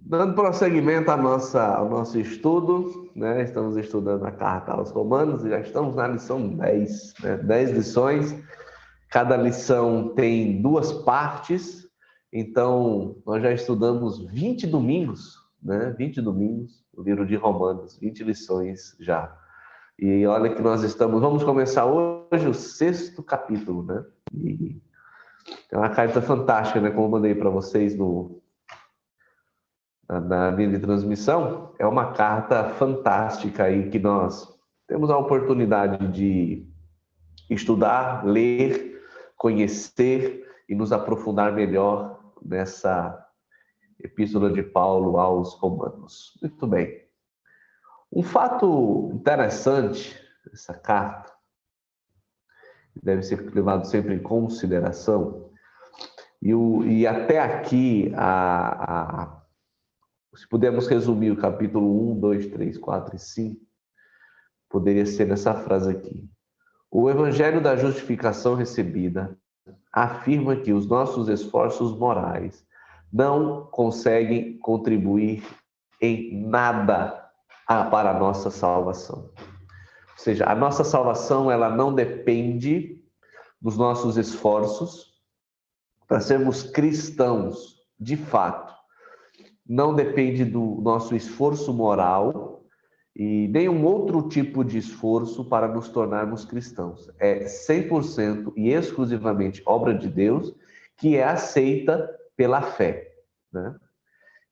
Dando prosseguimento ao nosso estudo, né? Estamos estudando a carta aos Romanos e já estamos na lição 10, né? 10 lições. Cada lição tem 2 partes, então nós já estudamos 20 domingos, né? 20 domingos, o livro de Romanos, 20 lições já. E olha que vamos começar hoje o 6º capítulo, né? E é uma carta fantástica, né? Como eu mandei para vocês na linha de transmissão, é uma carta fantástica aí que nós temos a oportunidade de estudar, ler, conhecer e nos aprofundar melhor nessa epístola de Paulo aos Romanos. Muito bem. Um fato interessante dessa carta, que deve ser levado sempre em consideração, e até aqui se pudermos resumir o capítulo 1, 2, 3, 4 e 5, poderia ser nessa frase aqui. O evangelho da justificação recebida afirma que os nossos esforços morais não conseguem contribuir em nada para a nossa salvação. Ou seja, a nossa salvação ela não depende dos nossos esforços para sermos cristãos, de fato. Não depende do nosso esforço moral e nenhum outro tipo de esforço para nos tornarmos cristãos. É 100% e exclusivamente obra de Deus, que é aceita pela fé, né?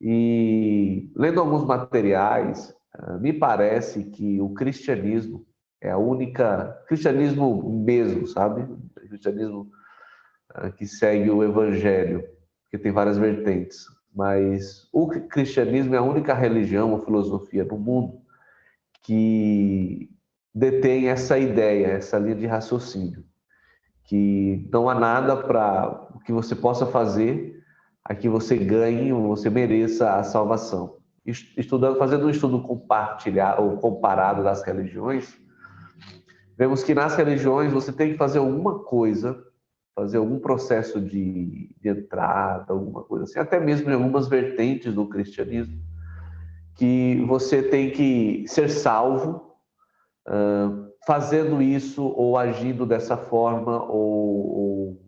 E lendo alguns materiais, me parece que o cristianismo é a única... Cristianismo mesmo, sabe? O cristianismo que segue o evangelho, que tem várias vertentes. Mas o cristianismo é a única religião ou filosofia no mundo que detém essa ideia, essa linha de raciocínio, que não há nada para que você possa fazer a que você ganhe ou você mereça a salvação. Fazendo um estudo compartilhado ou comparado das religiões, vemos que nas religiões você tem que fazer alguma coisa, fazer algum processo de entrada, alguma coisa assim, até mesmo em algumas vertentes do cristianismo, que você tem que ser salvo fazendo isso ou agindo dessa forma ou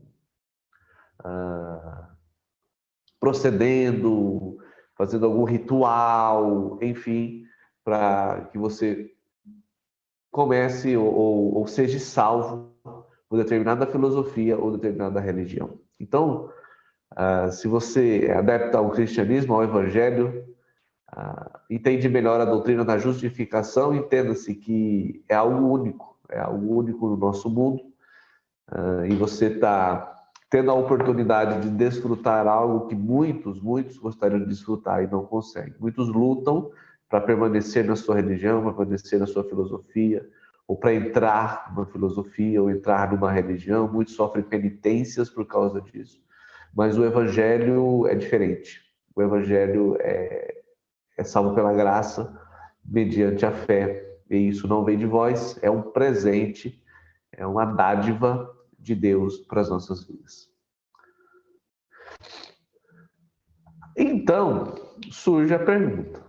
procedendo, fazendo algum ritual, enfim, para que você comece ou seja salvo por determinada filosofia ou determinada religião. Então, se você é adepto ao cristianismo, ao evangelho, entende melhor a doutrina da justificação, entenda-se que é algo único no nosso mundo, e você está tendo a oportunidade de desfrutar algo que muitos gostariam de desfrutar e não conseguem. Muitos lutam para permanecer na sua religião, para permanecer na sua filosofia, ou para entrar numa filosofia, ou entrar numa religião. Muitos sofrem penitências por causa disso. Mas o evangelho é diferente. O evangelho é salvo pela graça, mediante a fé. E isso não vem de vós, é um presente, é uma dádiva de Deus para as nossas vidas. Então, surge a pergunta.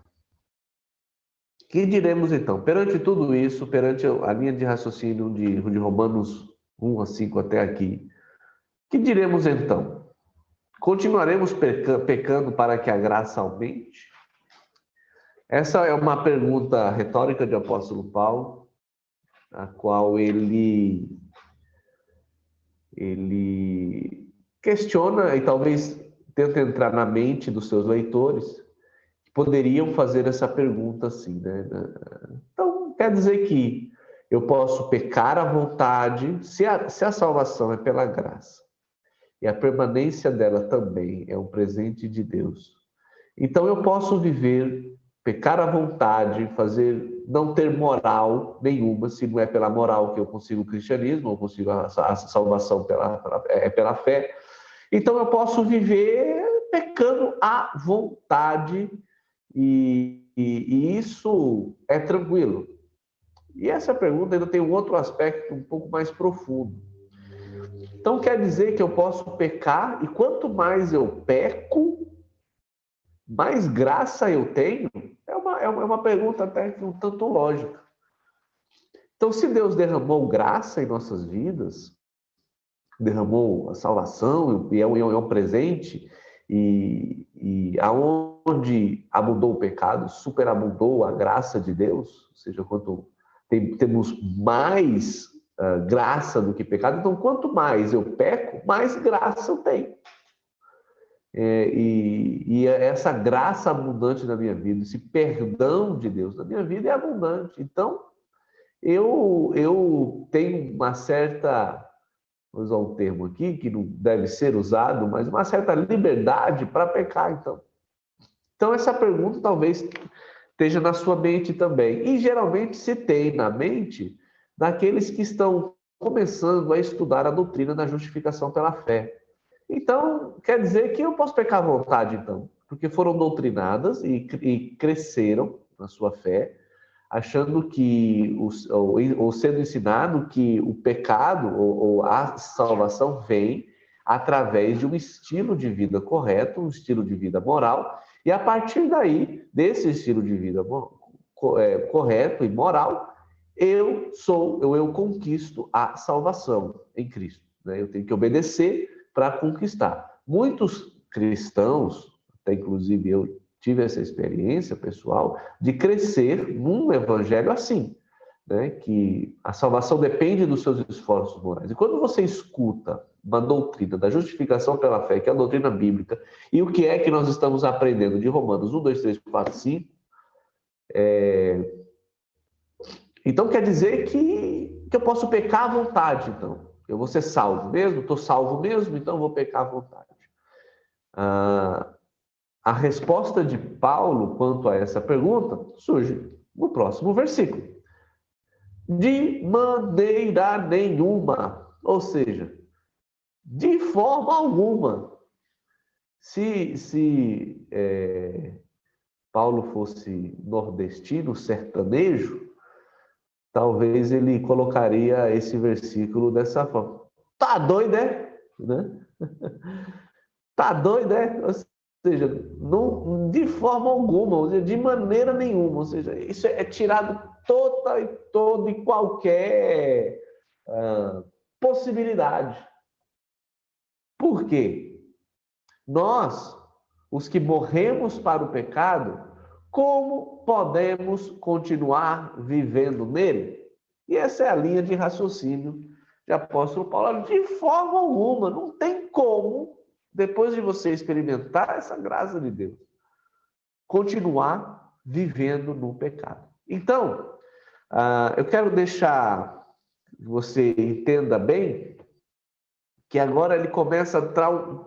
Que diremos então? Perante tudo isso, perante a linha de raciocínio de Romanos 1 a 5 até aqui, que diremos então? Continuaremos pecando para que a graça aumente? Essa é uma pergunta retórica do apóstolo Paulo, a qual ele questiona e talvez tenta entrar na mente dos seus leitores que poderiam fazer essa pergunta assim, né? Então, quer dizer que eu posso pecar à vontade, se a salvação é pela graça e a permanência dela também é um presente de Deus, então eu posso pecar à vontade, não ter moral nenhuma, se não é pela moral que eu consigo o cristianismo, eu consigo a salvação pela fé. Então eu posso viver pecando à vontade e isso é tranquilo. E essa pergunta ainda tem um outro aspecto um pouco mais profundo. Então quer dizer que eu posso pecar e quanto mais eu peco, mais graça eu tenho? É uma pergunta até um tanto lógica. Então, se Deus derramou graça em nossas vidas, derramou a salvação, e é um presente, e aonde abundou o pecado, superabundou a graça de Deus, ou seja, quando temos mais graça do que pecado, então quanto mais eu peco, mais graça eu tenho. E essa graça abundante na minha vida, esse perdão de Deus na minha vida é abundante. Então, eu tenho uma certa, vou usar um termo aqui que não deve ser usado, mas uma certa liberdade para pecar, então. Então, essa pergunta talvez esteja na sua mente também. E geralmente se tem na mente daqueles que estão começando a estudar a doutrina da justificação pela fé. Então, quer dizer que eu posso pecar à vontade, então, porque foram doutrinadas e cresceram na sua fé, achando que, ou sendo ensinado que o pecado ou a salvação vem através de um estilo de vida correto, um estilo de vida moral, e a partir daí, desse estilo de vida correto e moral, eu conquisto a salvação em Cristo. Né? Eu tenho que obedecer para conquistar. Muitos cristãos, até inclusive eu tive essa experiência pessoal, de crescer num evangelho assim, né? Que a salvação depende dos seus esforços morais. E quando você escuta uma doutrina da justificação pela fé, que é a doutrina bíblica, e o que é que nós estamos aprendendo de Romanos 1, 2, 3, 4, 5, então quer dizer que eu posso pecar à vontade, então. Eu vou ser salvo mesmo? Estou salvo mesmo? Então vou pecar à vontade. A resposta de Paulo quanto a essa pergunta surge no próximo versículo. De maneira nenhuma, ou seja, de forma alguma. Se Paulo fosse nordestino, sertanejo, talvez ele colocaria esse versículo dessa forma. Tá doido, é? Né? Tá doido, é? Ou seja, não, de forma alguma, ou seja, de maneira nenhuma. Ou seja, isso é tirado toda e qualquer possibilidade. Por quê? Nós, os que morremos para o pecado, como podemos continuar vivendo nele? E essa é a linha de raciocínio de apóstolo Paulo. De forma alguma, não tem como, depois de você experimentar essa graça de Deus, continuar vivendo no pecado. Então, eu quero deixar que você entenda bem que agora ele começa a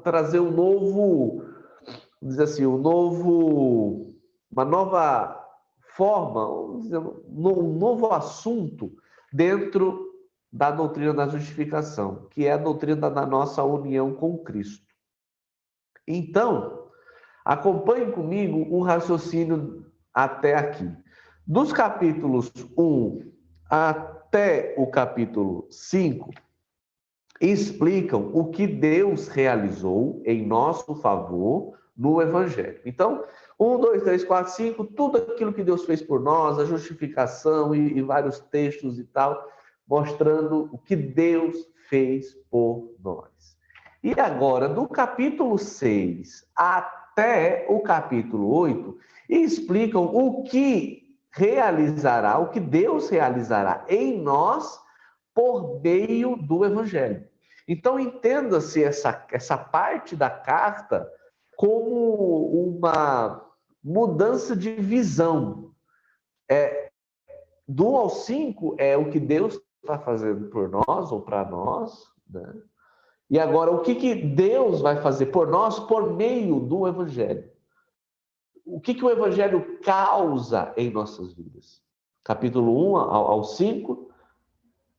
trazer um novo, vamos dizer assim, uma nova forma, vamos dizer, um novo assunto dentro da doutrina da justificação, que é a doutrina da nossa união com Cristo. Então, acompanhe comigo um raciocínio até aqui. Dos capítulos 1 até o capítulo 5, explicam o que Deus realizou em nosso favor no Evangelho. Então, 1, 2, 3, 4, 5, tudo aquilo que Deus fez por nós, a justificação e vários textos e tal, mostrando o que Deus fez por nós. E agora, do capítulo 6 até o capítulo 8, explicam o que realizará, o que Deus realizará em nós por meio do Evangelho. Então, entenda-se essa parte da carta como uma mudança de visão. Do 1 ao 5 é o que Deus está fazendo por nós ou para nós, né? E agora, o que Deus vai fazer por nós por meio do Evangelho? O que o Evangelho causa em nossas vidas? Capítulo 1 ao 5,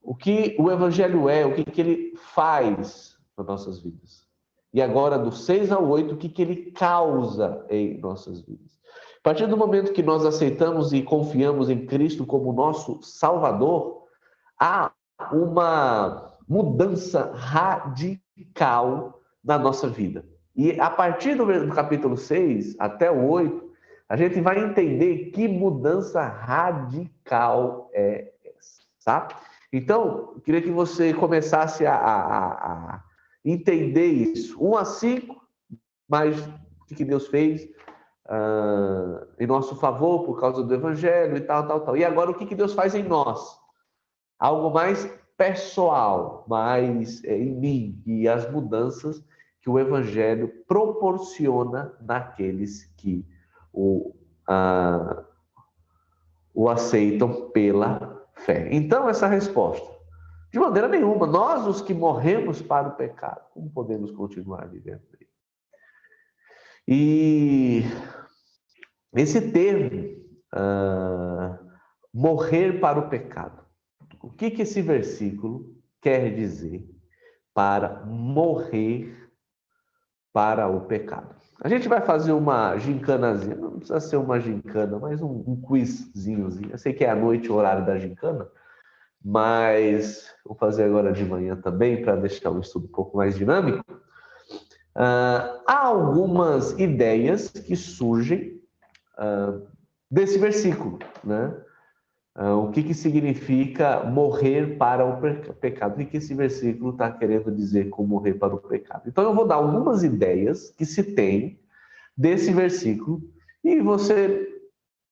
o que o Evangelho é, o que ele faz nas nossas vidas. E agora, do 6 ao 8, o que ele causa em nossas vidas. A partir do momento que nós aceitamos e confiamos em Cristo como nosso Salvador, há uma mudança radical na nossa vida. E a partir do capítulo 6 até o 8, a gente vai entender que mudança radical é essa, tá? Então, eu queria que você começasse a entender isso. 1 a 5, mas o que Deus fez em nosso favor por causa do Evangelho e tal. E agora, o que Deus faz em nós? Algo mais pessoal, mais em mim, e as mudanças que o Evangelho proporciona naqueles que o aceitam pela fé. Então, essa resposta: de maneira nenhuma, nós os que morremos para o pecado, como podemos continuar vivendo nele? E esse termo, morrer para o pecado, o que esse versículo quer dizer para morrer para o pecado? A gente vai fazer uma gincanazinha, não precisa ser uma gincana, mas um quizzinhozinho. Eu sei que é à noite o horário da gincana, mas vou fazer agora de manhã também, para deixar o estudo um pouco mais dinâmico. Há algumas ideias que surgem desse versículo, né? O que significa morrer para o pecado? O que esse versículo está querendo dizer com morrer para o pecado? Então, eu vou dar algumas ideias que se tem desse versículo, e você,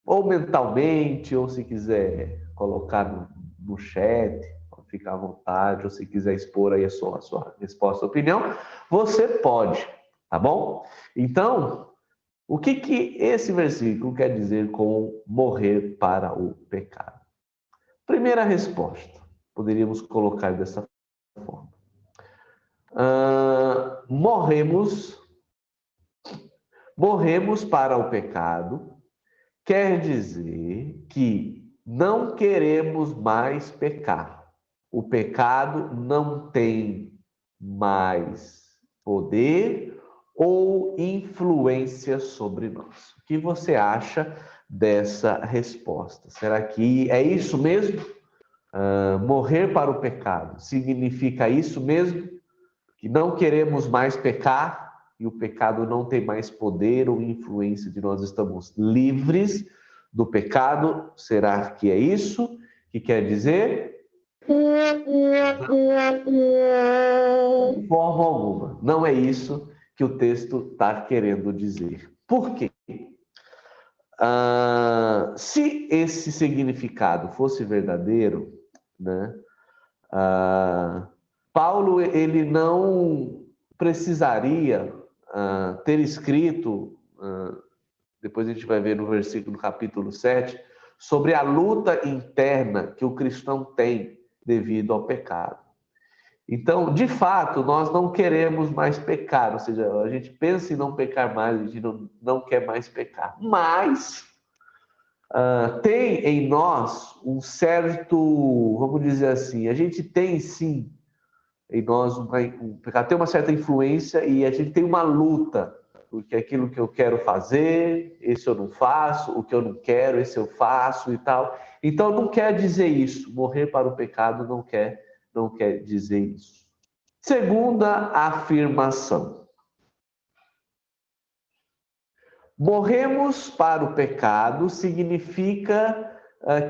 ou mentalmente, ou se quiser colocar no chat, fica à vontade, ou se quiser expor aí a sua resposta, opinião, você pode, tá bom? Então, o que esse versículo quer dizer com morrer para o pecado? Primeira resposta, poderíamos colocar dessa forma. Morremos para o pecado quer dizer que não queremos mais pecar. O pecado não tem mais poder ou influência sobre nós. O que você acha dessa resposta? Será que é isso mesmo? Morrer para o pecado significa isso mesmo? Que não queremos mais pecar e o pecado não tem mais poder ou influência de nós, estamos livres do pecado? Será que é isso que quer dizer? De forma alguma. Não é isso que o texto está querendo dizer. Por quê? Se esse significado fosse verdadeiro, né, Paulo ele não precisaria ter escrito, depois a gente vai ver no versículo capítulo 7, sobre a luta interna que o cristão tem devido ao pecado. Então, de fato, nós não queremos mais pecar, ou seja, a gente pensa em não pecar mais, a gente não quer mais pecar. Mas tem em nós um certo, vamos dizer assim, a gente tem sim em nós um pecado, tem uma certa influência e a gente tem uma luta, porque aquilo que eu quero fazer, esse eu não faço, o que eu não quero, esse eu faço e tal. Então, não quer dizer isso, morrer para o pecado não quer dizer isso. Segunda afirmação: morremos para o pecado significa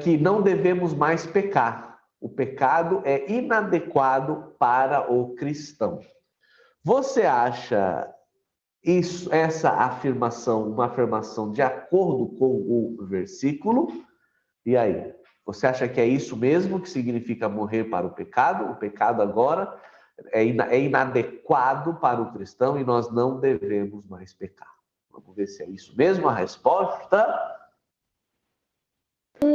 que não devemos mais pecar. O pecado é inadequado para o cristão. Você acha essa afirmação uma afirmação de acordo com o versículo? E aí? Você acha que é isso mesmo que significa morrer para o pecado? O pecado agora é inadequado para o cristão e nós não devemos mais pecar. Vamos ver se é isso mesmo a resposta. Não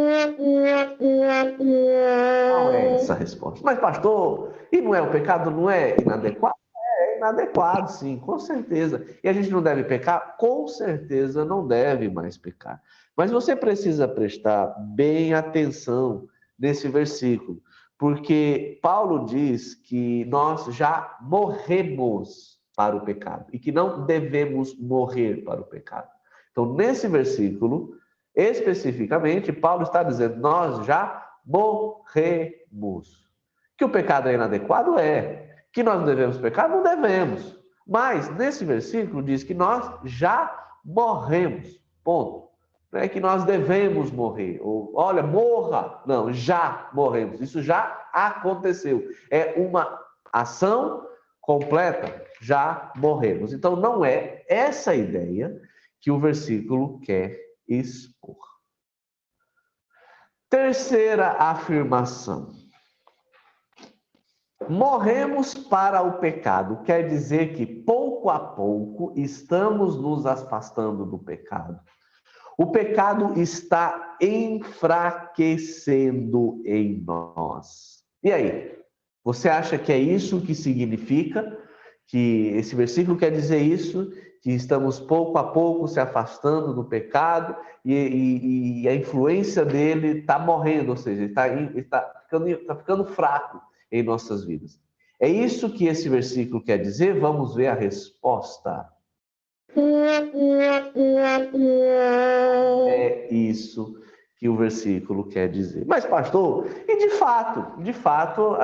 é essa a resposta. Mas, pastor, e não é o pecado, não é inadequado? É inadequado, sim, com certeza. E a gente não deve pecar? Com certeza não deve mais pecar. Mas você precisa prestar bem atenção nesse versículo, porque Paulo diz que nós já morremos para o pecado e que não devemos morrer para o pecado. Então, nesse versículo, especificamente, Paulo está dizendo: nós já morremos. Que o pecado é inadequado? É. Que nós não devemos pecar? Não devemos. Mas, nesse versículo, diz que nós já morremos, ponto. Não é que nós devemos morrer, ou, olha, morra. Não, já morremos, isso já aconteceu. É uma ação completa, já morremos. Então, não é essa ideia que o versículo quer expor. Terceira afirmação. Morremos para o pecado, quer dizer que pouco a pouco estamos nos afastando do pecado. O pecado está enfraquecendo em nós. E aí? Você acha que é isso que significa? Que esse versículo quer dizer isso? Que estamos pouco a pouco se afastando do pecado e a influência dele está morrendo, ou seja, está ficando fraco em nossas vidas. É isso que esse versículo quer dizer? Vamos ver a resposta. É isso que o versículo quer dizer. Mas, pastor, e de fato,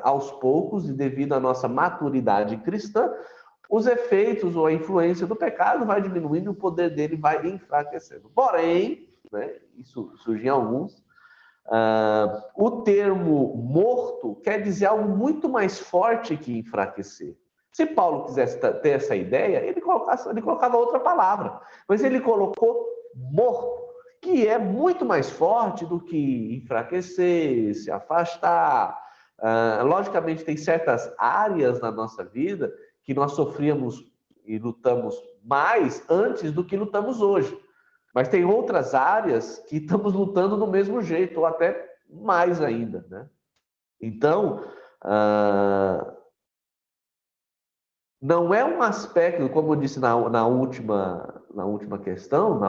aos poucos, e devido à nossa maturidade cristã, os efeitos ou a influência do pecado vai diminuindo e o poder dele vai enfraquecendo. Porém, né, isso surge em alguns, o termo morto quer dizer algo muito mais forte que enfraquecer. Se Paulo quisesse ter essa ideia, ele colocava outra palavra, mas ele colocou morto, que é muito mais forte do que enfraquecer, se afastar. Logicamente, tem certas áreas na nossa vida que nós sofríamos e lutamos mais antes do que lutamos hoje. Mas tem outras áreas que estamos lutando do mesmo jeito, ou até mais ainda, né? Então, não é um aspecto, como eu disse na outra questão,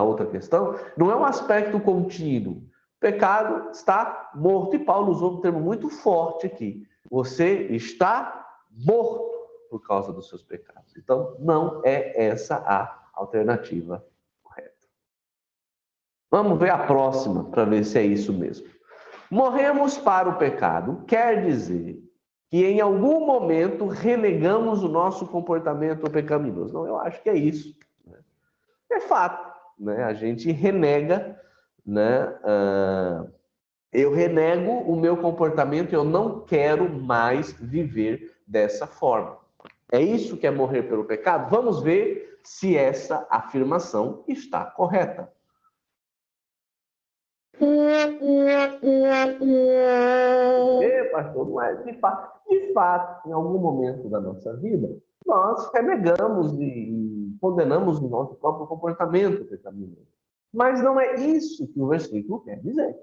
não é um aspecto contínuo. O pecado está morto, e Paulo usou um termo muito forte aqui. Você está morto por causa dos seus pecados. Então, não é essa a alternativa correta. Vamos ver a próxima, para ver se é isso mesmo. Morremos para o pecado quer dizer que em algum momento renegamos o nosso comportamento pecaminoso. Não, eu acho que é isso. Né? É fato, né? A gente renega, né? Eu renego o meu comportamento, eu não quero mais viver dessa forma. É isso que é morrer pelo pecado? Vamos ver se essa afirmação está correta. Pastor, não é de fato, em algum momento da nossa vida, nós renegamos e condenamos o nosso próprio comportamento pecaminoso. Mas não é isso que o versículo quer dizer,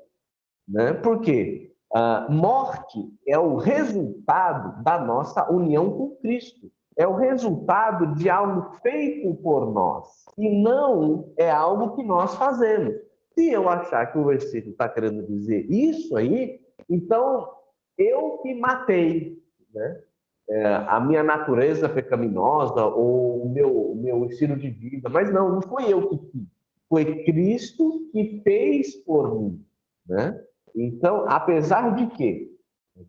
né? Porque a morte é o resultado da nossa união com Cristo. É o resultado de algo feito por nós, e não é algo que nós fazemos. Se eu achar que o versículo está querendo dizer isso aí, então eu que matei, né? A minha natureza pecaminosa ou o meu estilo de vida. Mas não fui eu que fiz. Foi Cristo que fez por mim, né? Então, apesar de que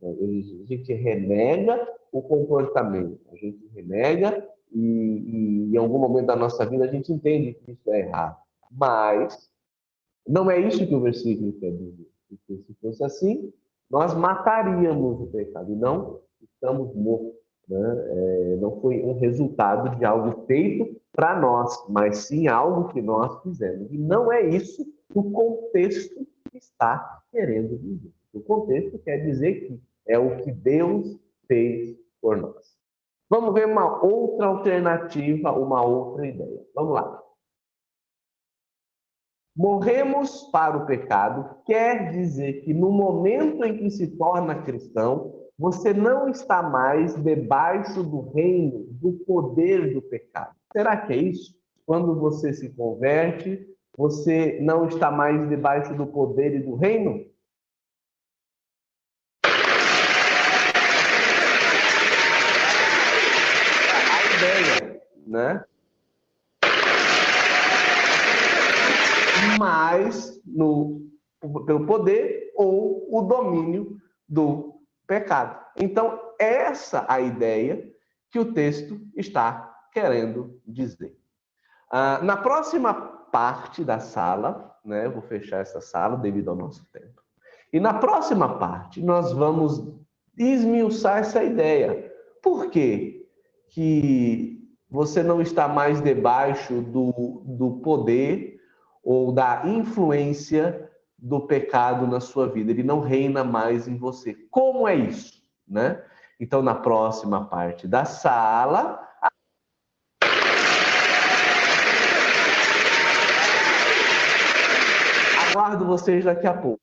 a gente renega o comportamento, a gente renega e em algum momento da nossa vida a gente entende que isso é errado. Mas não é isso que o versículo quer dizer. Porque se fosse assim, nós mataríamos o pecado e não estamos mortos. Né? Não foi um resultado de algo feito para nós, mas sim algo que nós fizemos. E não é isso o contexto que está querendo dizer. O contexto quer dizer que é o que Deus fez por nós. Vamos ver uma outra alternativa, uma outra ideia. Vamos lá. Morremos para o pecado quer dizer que no momento em que se torna cristão, você não está mais debaixo do reino, do poder do pecado. Será que é isso? Quando você se converte, você não está mais debaixo do poder e do reino? A ideia, né? Mas pelo poder ou o domínio do pecado. Então, essa é a ideia que o texto está querendo dizer. Na próxima parte da sala, né, eu vou fechar essa sala devido ao nosso tempo, e na próxima parte nós vamos esmiuçar essa ideia. Por quê que você não está mais debaixo do poder ou da influência do pecado na sua vida? Ele não reina mais em você. Como é isso, né? Então, na próxima parte da sala, aguardo vocês daqui a pouco.